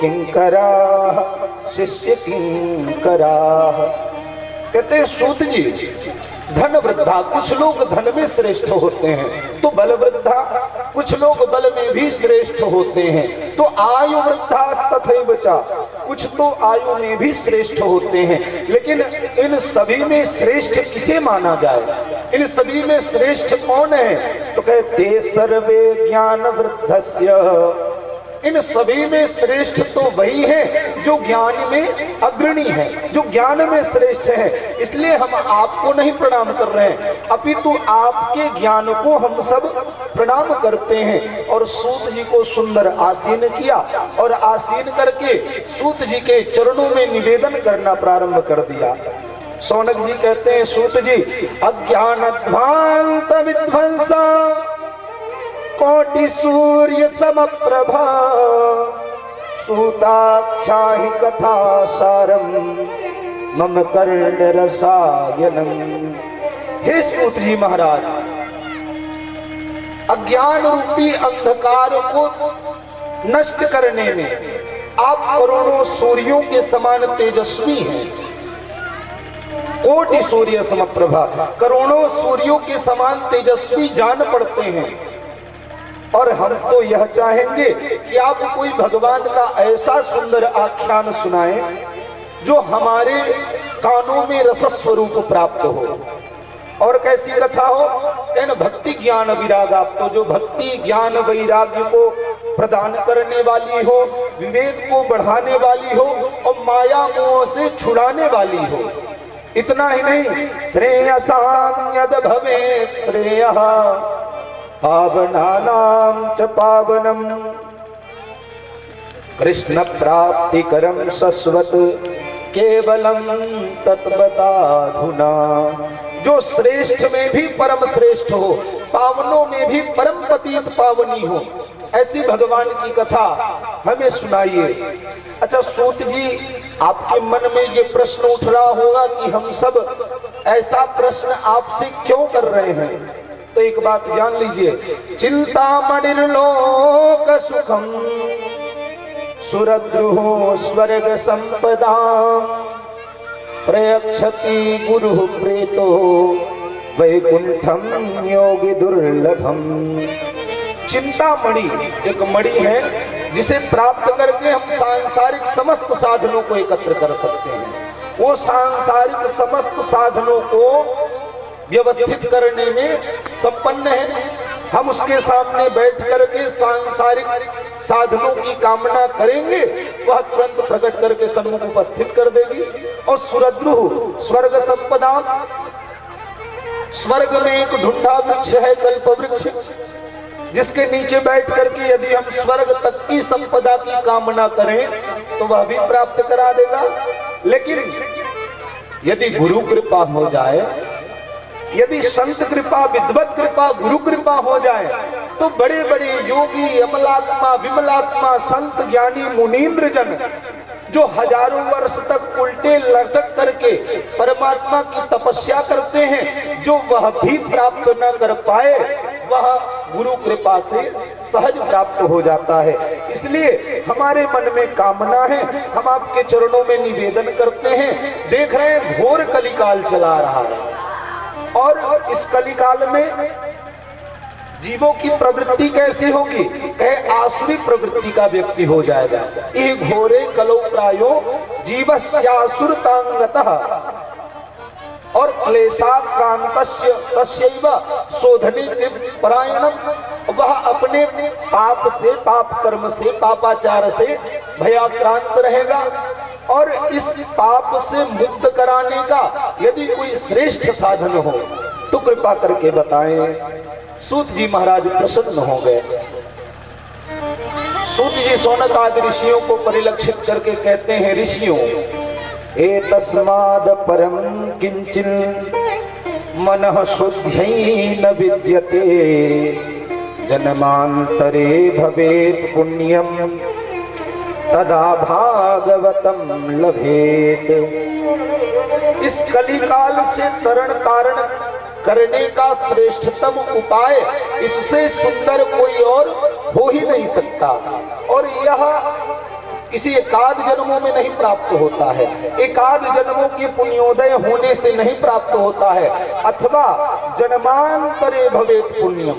किंकरा शिष्य किंकरा। कहते हैं सूत जी, धन वृद्धा, कुछ लोग धन में श्रेष्ठ होते हैं तो बल वृद्धा, कुछ लोग बल में भी श्रेष्ठ होते हैं तो आयु वृद्धा तथैव च, कुछ तो आयु में भी श्रेष्ठ होते हैं। लेकिन इन सभी में श्रेष्ठ किसे माना जाए, इन सभी में श्रेष्ठ कौन है? तो कहते सर्वे ज्ञान वृद्धस्य, इन सभी में श्रेष्ठ तो वही है जो ज्ञान में अग्रणी है, जो ज्ञान में श्रेष्ठ है। इसलिए हम आपको नहीं प्रणाम कर रहे हैं, अपितु आपके ज्ञान को हम सब प्रणाम करते हैं। और सूत जी को सुंदर आसीन किया और आसीन करके सूत जी के चरणों में निवेदन करना प्रारंभ कर दिया। शौनक जी कहते हैं, सूत जी अज्ञानध्वांत विध्वंसा कोटि सूर्य समप्रभा सूताख्याहि कथा सारम मम कर्ण रसायनम। हे सूत जी महाराज, अज्ञान रूपी अंधकार को नष्ट करने में आप करोड़ों सूर्यों के समान तेजस्वी हैं। कोटि सूर्य समप्रभा, करोड़ों सूर्यों के समान तेजस्वी जान पड़ते हैं। और हम तो यह चाहेंगे कि आप कोई भगवान का ऐसा सुंदर आख्यान सुनाएं जो हमारे कानों में रस स्वरूप प्राप्त हो। और कैसी कथा हो? इन भक्ति ज्ञान विराग, आप तो जो भक्ति ज्ञान वैराग्य को प्रदान करने वाली हो, विवेक को बढ़ाने वाली हो और माया मोह से छुड़ाने वाली हो। इतना ही नहीं, श्रेयसां यद भवेत् श्रेयः पावनानां च पावनम कृष्ण प्राप्तिकरं शश्वत केवलम तत्वताधुना। जो श्रेष्ठ में भी परम श्रेष्ठ हो, पावनों में भी परम पतित पावनी हो, ऐसी भगवान की कथा हमें सुनाइए। अच्छा सूत जी, आपके मन में ये प्रश्न उठ रहा होगा कि हम सब ऐसा प्रश्न आपसे क्यों कर रहे हैं? तो एक बात जान लीजिए, चिंता मणिर्लोक सुखम सुरद्रुहो स्वर्ग संपदा प्रयक्षति गुरु प्रेतो वैकुंठम योगी दुर्लभम। चिंतामणि एक मणि है जिसे प्राप्त करके हम सांसारिक समस्त साधनों को एकत्र कर सकते हैं। वो सांसारिक समस्त साधनों को व्यवस्थित करने में संपन्न है। हम उसके सामने बैठ करके सांसारिक साधनों की कामना करेंगे, वह तुरंत प्रकट करके सम्मुख उपस्थित कर देगी। और सुरद्रुह स्वर्ग संपदा, स्वर्ग में एक ढूंढा वृक्ष है, कल्प वृक्ष, जिसके नीचे बैठ करके यदि हम स्वर्ग तक की संपदा की कामना करें तो वह भी प्राप्त करा देगा। लेकिन यदि गुरु कृपा हो जाए, यदि संत कृपा, विद्वत कृपा, गुरु कृपा हो जाए तो बड़े बड़े योगी, अमलात्मा, विमलात्मा, संत, ज्ञानी, मुनीन्द्र जन जो हजारों वर्ष तक उल्टे लटक करके परमात्मा की तपस्या करते हैं, जो वह भी प्राप्त न कर पाए वह गुरु कृपा से सहज प्राप्त हो जाता है। इसलिए हमारे मन में कामना है, हम आपके चरणों में निवेदन करते हैं। देख रहे हैं घोर कलिकाल चला रहा है और इस कलिकाल में जीवों की प्रवृत्ति कैसी होगी? आसुरी प्रवृत्ति का व्यक्ति हो जाएगा। ये घोरे कलो प्रायो जीवस्यासुरतांगतः और क्लेशाक्रांतस्य तस्यैव शोधने परायणम। वह अपने पाप से, पाप कर्म से, पापाचार से भयाक्रांत रहेगा और इस पाप से मुक्त कराने का यदि कोई श्रेष्ठ साधन हो तो कृपा करके बताएं। सूत जी महाराज प्रसन्न हो गए। सूत जी शौनक आदि ऋषियों को परिलक्षित करके कहते हैं, ऋषियों एतस्माद् परम किंचिन मनः शुद्ध्यै न विद्यते जन्मांतरे भवेत् पुण्यम तदा भागवतम लभेत। इस कलिकाल से तरण तारण करने का श्रेष्ठतम उपाय, इससे सुंदर कोई और हो ही नहीं सकता। और यह किसी एकाध जन्मों में नहीं प्राप्त होता है, एकाध जन्मों के पुण्योदय होने से नहीं प्राप्त होता है, अथवा जन्मांतरे भवेत पुण्यम।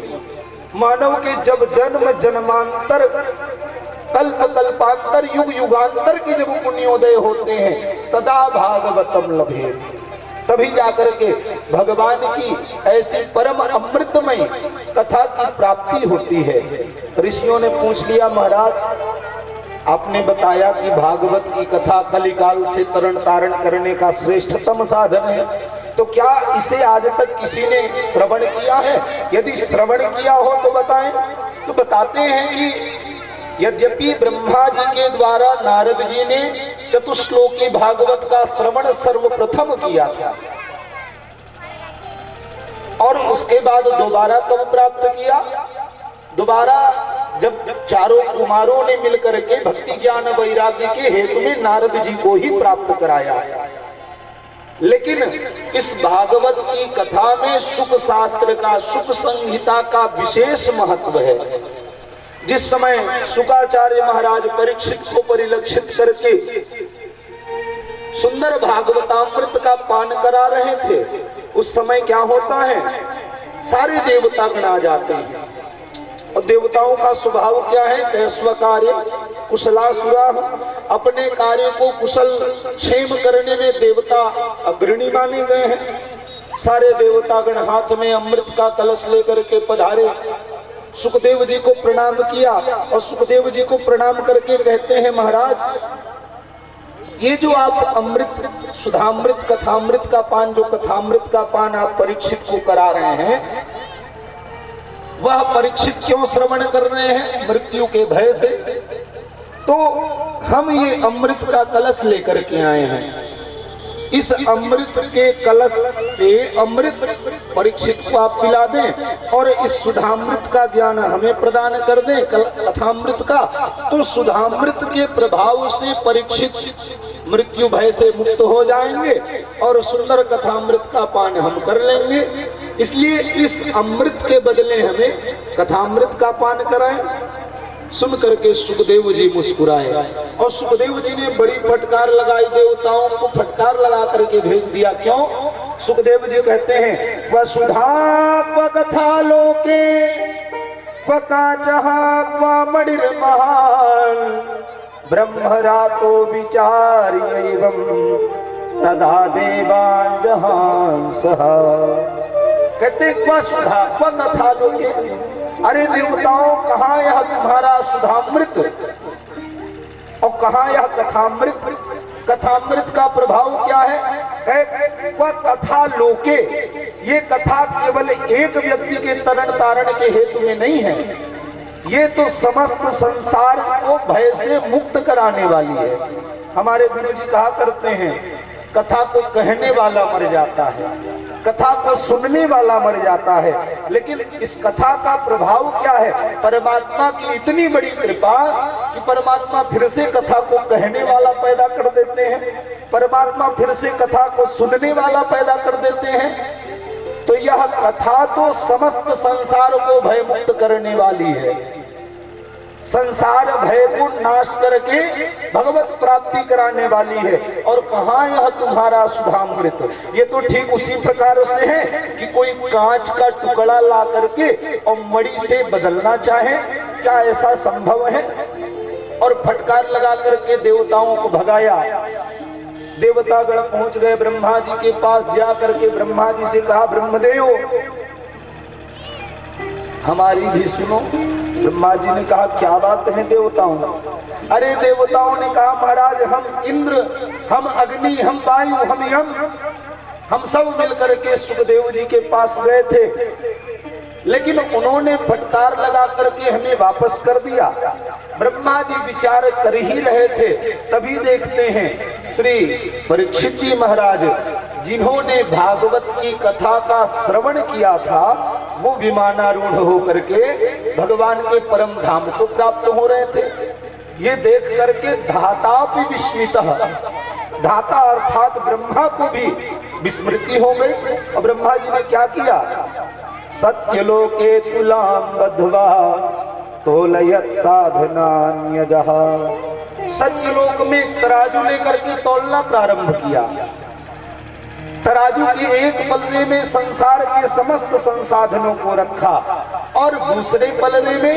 मानव के जब जन्म जन्मांतर कल्प कल्पांतर युग युगांतर के जब पुण्योदय होते हैं तदा भागवतम लभे, तभी जाकर के भगवान की ऐसी परम अमृतमय कथा की प्राप्ति होती है। ऋषियों ने पूछ लिया, महाराज आपने बताया कि भागवत की कथा कलिकाल से तरण तारण करने का श्रेष्ठतम साधन है, तो क्या इसे आज तक किसी ने श्रवण किया है? यदि श्रवण किया हो तो बताएं। तो बताते हैं कि यद्यपि ब्रह्मा जी के द्वारा नारद जी ने चतुश्लोकी भागवत का श्रवण सर्वप्रथम किया था, और उसके बाद दोबारा कब प्राप्त किया? दोबारा जब चारों कुमारों ने मिलकर के भक्ति ज्ञान वैराग्य के हेतु में नारद जी को ही प्राप्त कराया। लेकिन इस भागवत की कथा में सुख शास्त्र का, सुख संहिता का विशेष महत्व है। जिस समय शुकाचार्य महाराज परीक्षित को परिलक्षित करके सुंदर भागवतामृत का पान करा रहे थे, उस समय क्या होता है, सारे देवता गण आ जाते हैं। और देवताओं का स्वभाव क्या है? स्वकार्य कुशलासुरा, अपने कार्य को कुशल क्षेम करने में देवता अग्रणी माने गए हैं। सारे देवतागण हाथ में अमृत का कलश लेकर के पधारे, सुखदेव जी को प्रणाम किया, और सुखदेव जी को प्रणाम करके कहते हैं, महाराज ये जो आप अमृत सुधामृत कथामृत का पान, जो कथामृत का पान आप परीक्षित को करा रहे हैं, वह परीक्षित क्यों श्रवण कर रहे हैं? मृत्यु के भय से। तो हम ये अमृत का कलश लेकर के आए हैं, इस अमृत के कलश से अमृत परीक्षित को आप पिला दें, और इस सुधामृत का ज्ञान हमें प्रदान कर दें कथामृत का, तो सुधामृत के प्रभाव से परीक्षित मृत्यु भय से मुक्त हो जाएंगे और सुंदर कथामृत का पान हम कर लेंगे। इसलिए इस अमृत के बदले हमें कथामृत का पान कराएं। सुन करके सुखदेव जी मुस्कुराए, और सुखदेव जी ने बड़ी फटकार लगाई, देवताओं को फटकार लगा करके भेज दिया। क्यों? सुखदेव जी कहते हैं, वसुधा क्व कथा लोके क्व काचः क्व मणिर्महान् ब्रह्मरातो विचार्यैवं तदा देवान् जहांसः। कहते क्व सुधा क्व कथा लोके, अरे देवताओं कहाँ यह तुम्हारा सुधामृत और कहाँ यह कथामृत? कथामृत का प्रभाव क्या है? वह कथा लोके, ये कथा केवल एक व्यक्ति के तरण तारण के हेतु में नहीं है, ये तो समस्त संसार को भय से मुक्त कराने वाली है। हमारे गुरु जी कहा करते हैं, कथा को कहने वाला मर जाता है, कथा को सुनने वाला मर जाता है, लेकिन इस कथा का प्रभाव क्या है? परमात्मा की इतनी बड़ी कृपा कि परमात्मा फिर से कथा को कहने वाला पैदा कर देते हैं, परमात्मा फिर से कथा को सुनने वाला पैदा कर देते हैं। तो यह कथा तो समस्त संसार को भयमुक्त करने वाली है, संसार भय को नाश करके भगवत प्राप्ति कराने वाली है। और कहाँ यह तुम्हारा सुधामृत? ये तो ठीक उसी प्रकार से है कि कोई कांच का टुकड़ा ला करके और मणि से बदलना चाहे, क्या ऐसा संभव है? और फटकार लगा करके देवताओं को भगाया। देवतागण पहुंच गए ब्रह्मा जी के पास, जा करके ब्रह्मा जी से कहा, ब्रह्मदेव हमारी भी सुनो। ब्रह्मा जी ने कहा, क्या बात है देवताओं? अरे देवताओं ने कहा, महाराज हम इंद्र, हम अग्नि, हम वायु, हम यम, हम सब मिलकर के सुखदेव जी के पास गए थे, लेकिन उन्होंने फटकार लगा करके हमें वापस कर दिया। ब्रह्मा जी विचार कर ही रहे थे, तभी देखते हैं श्री परीक्षित जी महाराज, जिन्होंने भागवत की कथा का श्रवण किया था, वो विमानारूढ़ होकर के भगवान के परम धाम को प्राप्त हो रहे थे। ये देख करके धाता भी विस्मित, धाता अर्थात ब्रह्मा को भी विस्मृति हो गई। और ब्रह्मा जी ने क्या किया? सत्यलोके तुलां बद्ध्वा तोलयत् साधनान्यजः सत्यलोक में तराजू लेकर के तौलना प्रारंभ किया। तराजू के एक पल्ले में संसार के समस्त संसाधनों को रखा और दूसरे पल्ले में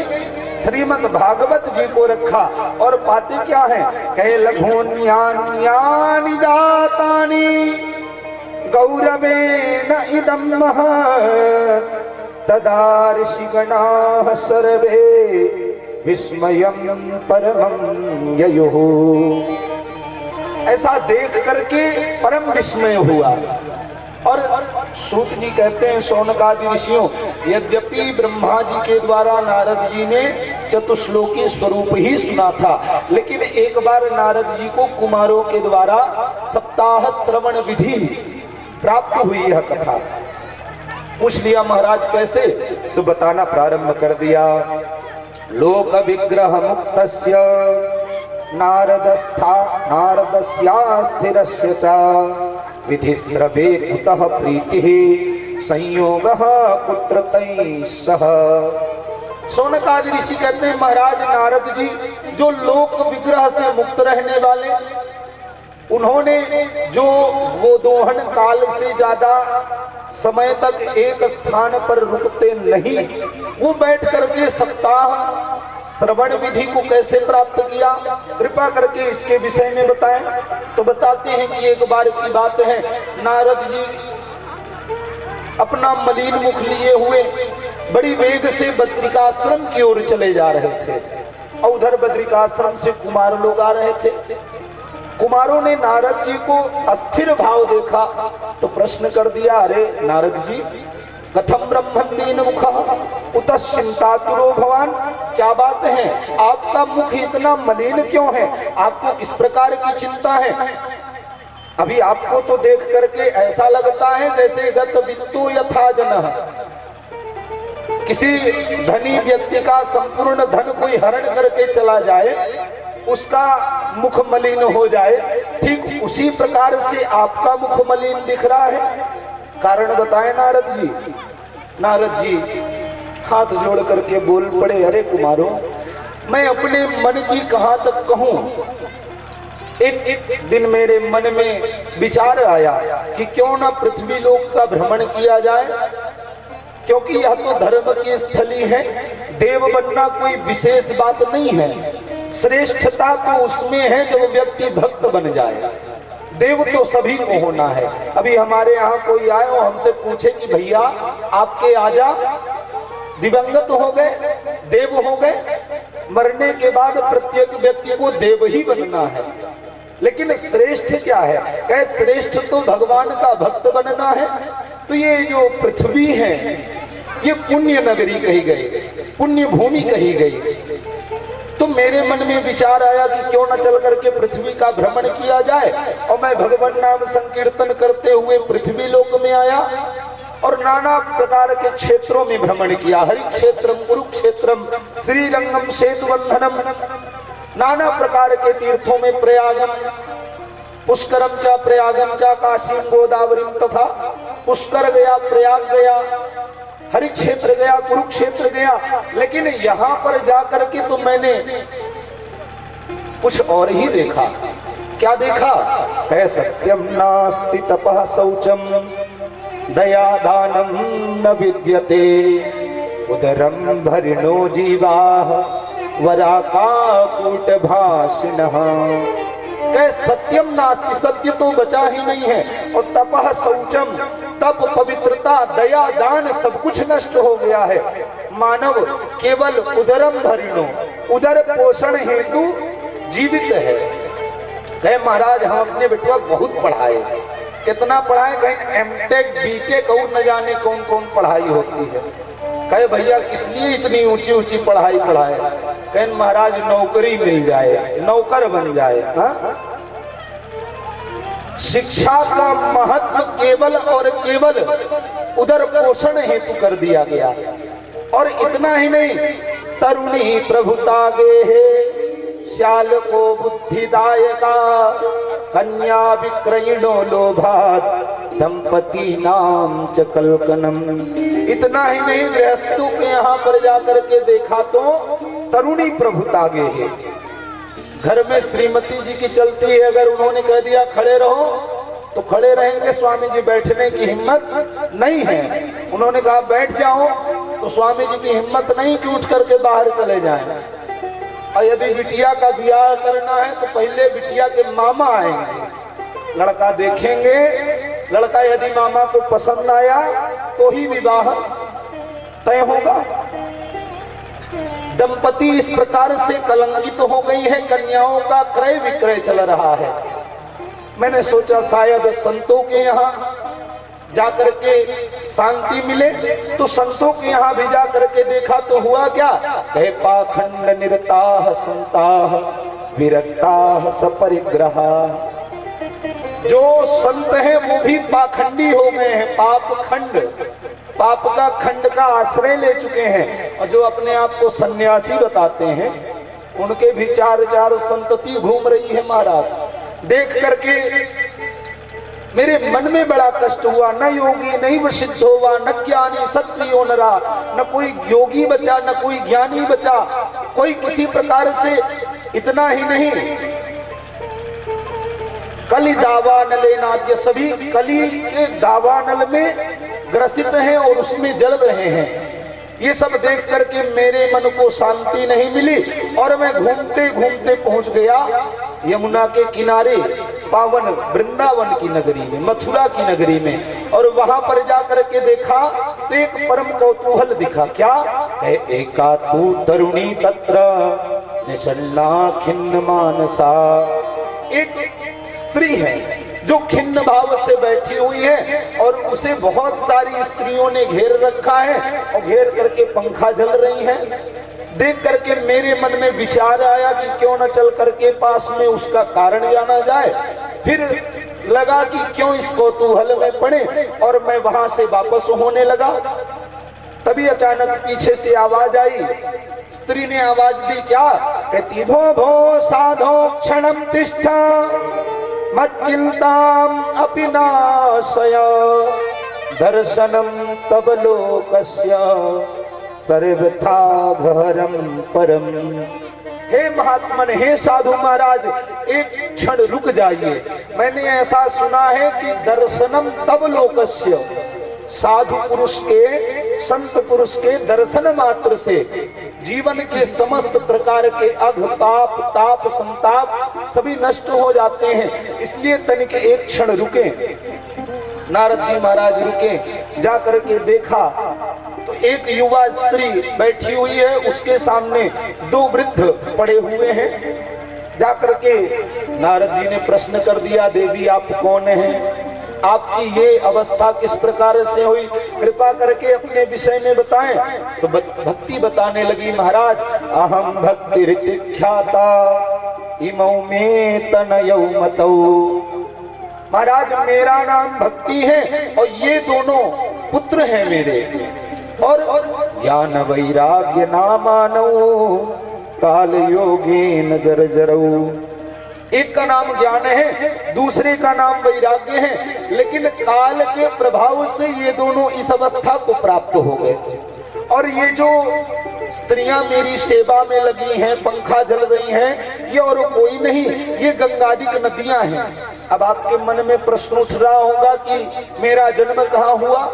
श्रीमद् भागवत जी को रखा। और पाते क्या है, कहे लघोन्यान्यानि जातानि गौरवेण इदं महत् तदा ऋषिगणाः सर्वे विस्मयं परमं ययुः। ऐसा देख करके परम विस्मय हुआ। और सूत जी कहते हैं शौनकादि ऋषियों, यद्यपि ब्रह्मा जी के द्वारा नारद जी ने चतुश्लोकी स्वरूप ही सुना था, लेकिन एक बार नारद जी को कुमारों के द्वारा सप्ताह श्रवण विधि प्राप्त हुई यह कथा। पूछ लिया महाराज कैसे, तो बताना प्रारंभ कर दिया। लोक विग्रह मुक्तस्य नारदस्यास्थिरस्य च विधिस्रवे कुतः प्रीतिः संयोगः पुत्रतैः सह। शौनकादि ऋषि कहते हैं महाराज नारद जी जो लोक विग्रह से मुक्त रहने वाले, उन्होंने जो वो दोहन काल से ज्यादा समय तक एक स्थान पर रुकते नहीं, वो बैठ करके सप्ताह श्रवण विधि को कैसे प्राप्त किया, कृपा करके इसके विषय में बताएं। तो बताते हैं कि एक बार की बात है, नारद जी अपना मलिन मुख लिए हुए बड़ी वेग से बद्रिकाश्रम की ओर चले जा रहे थे और उधर बद्रिकाश्रम से कुमार लोग आ रहे थे। कुमारों ने नारद जी को अस्थिर भाव देखा तो प्रश्न कर दिया, अरे नारद जी कथम ब्रह्मदीन मुखः उतश्चिंतातुरो भवान, क्या बात है आपका मुख इतना मलिन क्यों है, आपको किस प्रकार की चिंता है। अभी आपको तो देख करके ऐसा लगता है जैसे गत वित्तो यथा जनः, किसी धनी व्यक्ति का संपूर्ण धन कोई हरण करके चला जाए, उसका मुख मलिन हो जाए, ठीक उसी प्रकार से आपका मुख मलिन दिख रहा है। कारण बताएं नारद जी। नारद जी हाथ जोड़ करके बोल पड़े, अरे कुमारों मैं अपने मन की कहां तक कहूं। एक दिन मेरे मन में विचार आया कि क्यों ना पृथ्वी लोक का भ्रमण किया जाए, क्योंकि यह तो धर्म की स्थली है, देव बनना कोई विशेष बात नहीं है, श्रेष्ठता तो उसमें है जब व्यक्ति भक्त बन जाए, देव तो सभी को होना है। अभी हमारे यहाँ कोई आए और हमसे पूछे कि भैया आपके आजा दिवंगत हो गए, देव हो गए, मरने के बाद प्रत्येक व्यक्ति को देव ही बनना है, लेकिन श्रेष्ठ क्या है, कहे श्रेष्ठ तो भगवान का भक्त बनना है। तो ये जो पृथ्वी है ये पुण्य नगरी कही गई, पुण्य भूमि कही गई। तो मेरे मन में विचार आया कि क्यों न चल करके पृथ्वी का भ्रमण किया जाए, और मैं भगवान नाम संकीर्तन करते हुए पृथ्वी लोक में आया और नाना प्रकार के क्षेत्रों में भ्रमण किया। हरि क्षेत्रम, कुरुक्षेत्रम, श्रीरंगम, सेतुबंधनम, नाना प्रकार के तीर्थों में, प्रयागम, पुष्करम चा प्रयागम चा, काशी गोदावरी तथा पुष्कर गया, प्रयाग गया, हरि क्षेत्र गया, कुरुक्षेत्र गया, लेकिन यहाँ पर जाकर के तो मैंने कुछ और ही देखा। क्या देखा है, सत्यम नास्ति तपः शौचम दया दानम न विद्यते उदरम भरिणो जीवाः वराकाकूट भाषिणः। सत्यम नास्ति, सत्य तो बचा ही नहीं है, और तपः शौचम, तप पवित्रता, दया दान सब कुछ नष्ट हो गया है। मानव केवल उदरम भरिणो, उदर पोषण हेतु जीवित है। कहे महाराज हम अपने बेटवा बहुत पढ़ाए, कितना पढ़ाए, कहीं एमटेक बीटेक और न जाने कौन कौन पढ़ाई होती है। कहे भैया किस लिए इतनी ऊंची ऊंची पढ़ाई पढ़ाए, कहें महाराज नौकरी मिल जाए, नौकर बन जाए। हा? शिक्षा का महत्व केवल और केवल उदर पोषण हेतु कर दिया गया। और इतना ही नहीं, तरुणी प्रभुतागे है श्याल को बुद्धिदायका कन्या विक्रयणो लोभात दंपति नाम च कल्कनम। इतना ही नहीं, गृहस्थों के यहाँ पर जाकर के देखा तो तरुणी प्रभुतागे है, घर में श्रीमती जी की चलती है, अगर उन्होंने कह दिया खड़े रहो तो खड़े रहेंगे, स्वामी जी बैठने की हिम्मत नहीं है। उन्होंने कहा बैठ जाओ तो स्वामी जी की हिम्मत नहीं कि उठ करके बाहर चले जाएं। और यदि बिटिया का ब्याह करना है तो पहले बिटिया के मामा आएंगे, लड़का देखेंगे, लड़का यदि मामा को पसंद आया तो ही विवाह तय होगा। दंपति इस प्रकार से कलंकित हो गई है, कन्याओं का क्रय विक्रय चल रहा है। मैंने सोचा शायद संतों के यहाँ जाकर के शांति मिले, तो संतों के यहाँ भी जाकर के देखा तो हुआ क्या, कहे पाखंड निरताः संताः विरक्ताः सपरिग्रहा। जो संत हैं वो भी पाखंडी हो गए हैं, पाप खंड, पाप का खंड का आश्रय ले चुके हैं। और जो अपने आप को सन्यासी बताते हैं उनके भी चार चार संतति घूम रही है। महाराज देख करके मेरे मन में बड़ा कष्ट हुआ। न योगी नहीं वसिष्ठ हुआ, न ज्ञानी सत्यो न रहा, न कोई योगी बचा न कोई ज्ञानी बचा, कोई किसी प्रकार से। इतना ही नहीं, कली दावानले नाद्य, सभी कली के दावानल में ग्रसित हैं और उसमें जल रहे हैं। ये सब देख करके मेरे मन को शांति नहीं मिली और मैं घूमते घूमते पहुंच गया यमुना के किनारे पावन वृंदावन की नगरी में, मथुरा की नगरी में। और वहां पर जाकर के देखा तो एक परम कौतूहल दिखा। क्या है, एका तू तरुणी तत्र निशल्ला खिन्न मानसा। एक स्त्री है जो खिन्न भाव से बैठी हुई है और उसे बहुत सारी स्त्रियों ने घेर रखा है और घेर करके पंखा जल रही है। देख करके मेरे मन में विचार आया कि क्यों न चल करके पास में उसका कारण जाना जाए। फिर लगा कि क्यों इस कौतूहल में पड़े और मैं वहां से वापस होने लगा। तभी अचानक पीछे से आवाज आई। स्त्री ने आवाज दी, क्या कहती, भो भो साधो क्षणम तिष्ठा मच्चिंताम अपि नाशय दर्शनम तब लोकस्य सर्वथा घरम परम। हे महात्मन, हे साधु महाराज, एक क्षण रुक जाइए। मैंने ऐसा सुना है कि दर्शनम तब लोकस्य, साधु पुरुष के, संत पुरुष के दर्शन मात्र से जीवन के समस्त प्रकार के अघ पाप ताप संताप सभी नष्ट हो जाते हैं। इसलिए तनिक एक क्षण रुके। नारद जी महाराज रुके, जा करके देखा तो एक युवा स्त्री बैठी हुई है, उसके सामने दो वृद्ध पड़े हुए हैं। जाकर के नारद जी ने प्रश्न कर दिया, देवी आप कौन हैं, आपकी ये अवस्था किस प्रकार से हुई, कृपा करके अपने विषय में बताएं। तो भक्ति बताने लगी। महाराज, अहम भक्ति ख्याता इमौ में तनयौ मतौ। महाराज, मेरा नाम भक्ति है और ये दोनों पुत्र हैं मेरे। और ज्ञान वैराग्य नामानौ काल योगेन जर्जरौ। एक का नाम ज्ञान है, दूसरे का नाम वैराग्य है, लेकिन काल के प्रभाव से ये दोनों इस अवस्था को प्राप्त हो गए। और ये जो स्त्रियां मेरी सेवा में लगी हैं, पंखा जल रही हैं, ये और कोई नहीं, ये गंगादिक नदियां हैं। अब आपके मन में प्रश्न उठ रहा होगा कि मेरा जन्म कहाँ हुआ,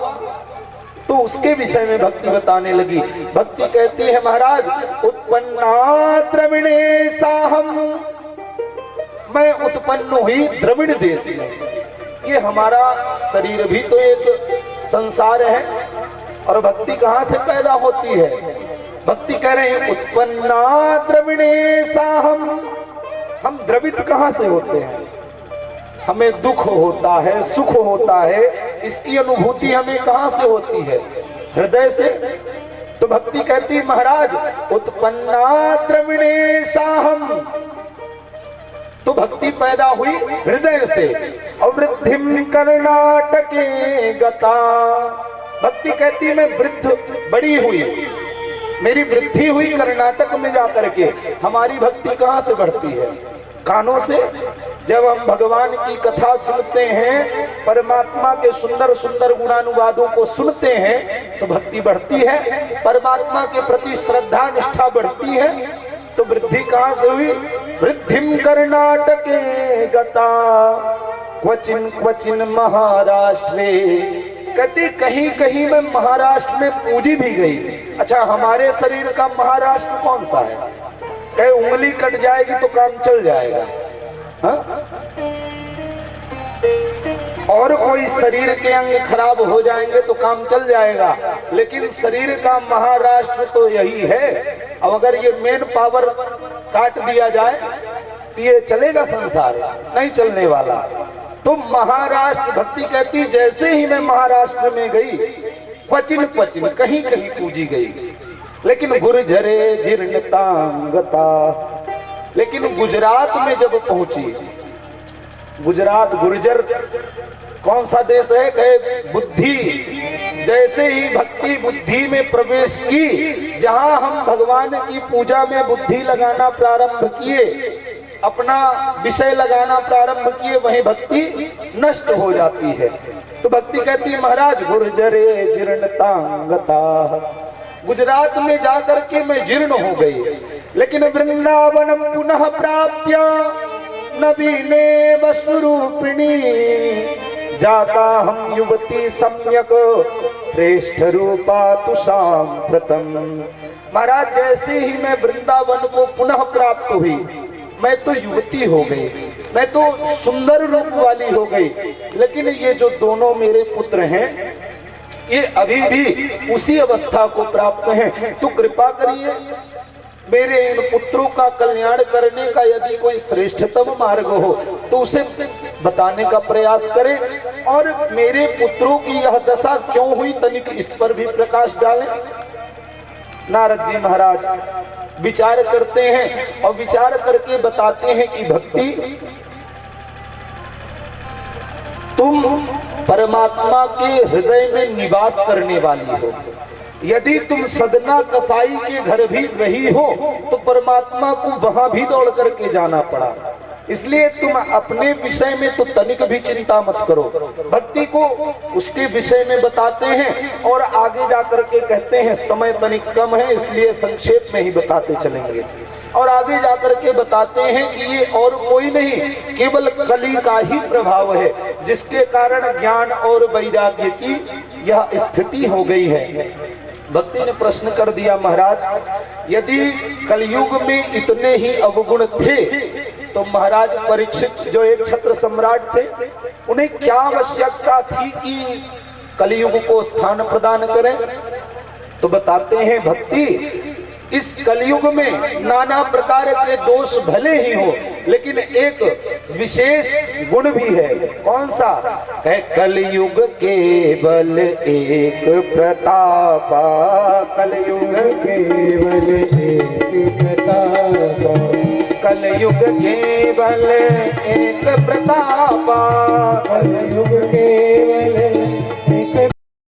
तो उसके विषय में भक्ति बताने लगी। भक्ति कहती है, महाराज, उत्पन्ना द्रविणे साहम, मैं उत्पन्न हुई द्रविड़ देश में। ये हमारा शरीर भी तो एक संसार है। और भक्ति कहाँ से पैदा होती है? भक्ति कह रहे हैं, उत्पन्ना द्रविणे साहम, हम द्रवित कहाँ से होते हैं? हमें दुख होता है, सुख होता है, इसकी अनुभूति हमें कहाँ से होती है? हृदय से। तो भक्ति कहती, महाराज, उत्पन्ना द्रविणे साहम, तो भक्ति पैदा हुई हृदय से। और वृद्धिम कर्नाटके गता, भक्ति कहती मैं वृद्ध बड़ी हुई, मेरी वृद्धि हुई कर्नाटक में जाकर के। हमारी भक्ति कहाँ से बढ़ती है? कानों से। जब हम भगवान की कथा सुनते हैं, परमात्मा के सुंदर सुंदर गुणानुवादों को सुनते हैं, तो भक्ति बढ़ती है, परमात्मा के प्रति श्रद्धा निष्ठा बढ़ती है। तो वृद्धि कहाँ से हुई? वृद्धिम कर्नाटके गता क्वचिन क्वचिन महाराष्ट्रे। कहती कहीं कहीं में महाराष्ट्र में पूजी भी गई। अच्छा, हमारे शरीर का महाराष्ट्र कौन सा है? कहे उंगली कट जाएगी तो काम चल जाएगा, हाँ? और कोई शरीर के अंग खराब हो जाएंगे तो काम चल जाएगा, लेकिन शरीर का महाराष्ट्र तो यही है। अब अगर ये मेन पावर काट दिया जाए तो ये चलेगा संसार? नहीं चलने वाला। तो महाराष्ट्र, भक्ति कहती जैसे ही मैं महाराष्ट्र में गई, क्वचिन क्वचिन कहीं कहीं पूजी गई, लेकिन गुर्जरे जीर्णतांगता। लेकिन गुजरात में जब पहुंची, गुजरात गुर्जर कौन सा देश है? कहे बुद्धि। जैसे ही भक्ति बुद्धि में प्रवेश की, जहां हम भगवान की पूजा में बुद्धि लगाना प्रारंभ किए, अपना विषय लगाना प्रारंभ किए, वहीं भक्ति नष्ट हो जाती है। तो भक्ति कहती है महाराज गुर्जरे जीर्णतांगता, गुजरात में जाकर के मैं जीर्ण हो गई, लेकिन वृंदावन पुनः प्राप्य नवीने वस्वरूपिणी जाता हम युवती सम्यक श्रेष्ठ रूपा तु सांप्रतम। महाराज जैसे ही मैं वृंदावन को पुनः प्राप्त हुई, मैं तो युवती हो गई, मैं तो सुंदर रूप वाली हो गई, लेकिन ये जो दोनों मेरे पुत्र हैं ये अभी भी उसी अवस्था को प्राप्त हैं। तो कृपा करिए मेरे इन पुत्रों का कल्याण करने का यदि कोई श्रेष्ठतम मार्ग हो तो उसे बताने का प्रयास करें, और मेरे पुत्रों की यह दशा क्यों हुई तनिक इस पर भी प्रकाश डालें। नारद जी महाराज विचार करते हैं और विचार करके बताते हैं कि भक्ति, तुम परमात्मा के हृदय में निवास करने वाली हो। यदि तुम सदना कसाई के घर भी रही हो तो परमात्मा को वहां भी दौड़ करके जाना पड़ा। इसलिए तुम अपने विषय में तो तनिक भी चिंता मत करो। भक्ति को उसके विषय में बताते हैं और आगे जाकर के कहते हैं समय तनिक कम है इसलिए संक्षेप में ही बताते चलेंगे। और आगे जाकर के बताते हैं कि ये और कोई नहीं, केवल कली का ही प्रभाव है जिसके कारण ज्ञान और वैराग्य की यह स्थिति हो गई है। भक्ति ने प्रश्न कर दिया महाराज यदि कलयुग में इतने ही अवगुण थे तो महाराज परीक्षित जो एक छत्र सम्राट थे उन्हें क्या आवश्यकता थी कि कलयुग को स्थान प्रदान करें? तो बताते हैं भक्ति इस कलयुग में नाना प्रकार के दोष भले ही हो लेकिन एक विशेष गुण भी है। कौन सा है? कलयुग केवल एक प्रतापा, कलयुग केवल एक प्रतापा, कलयुग केवल एक प्रतापा, कलयुग केवल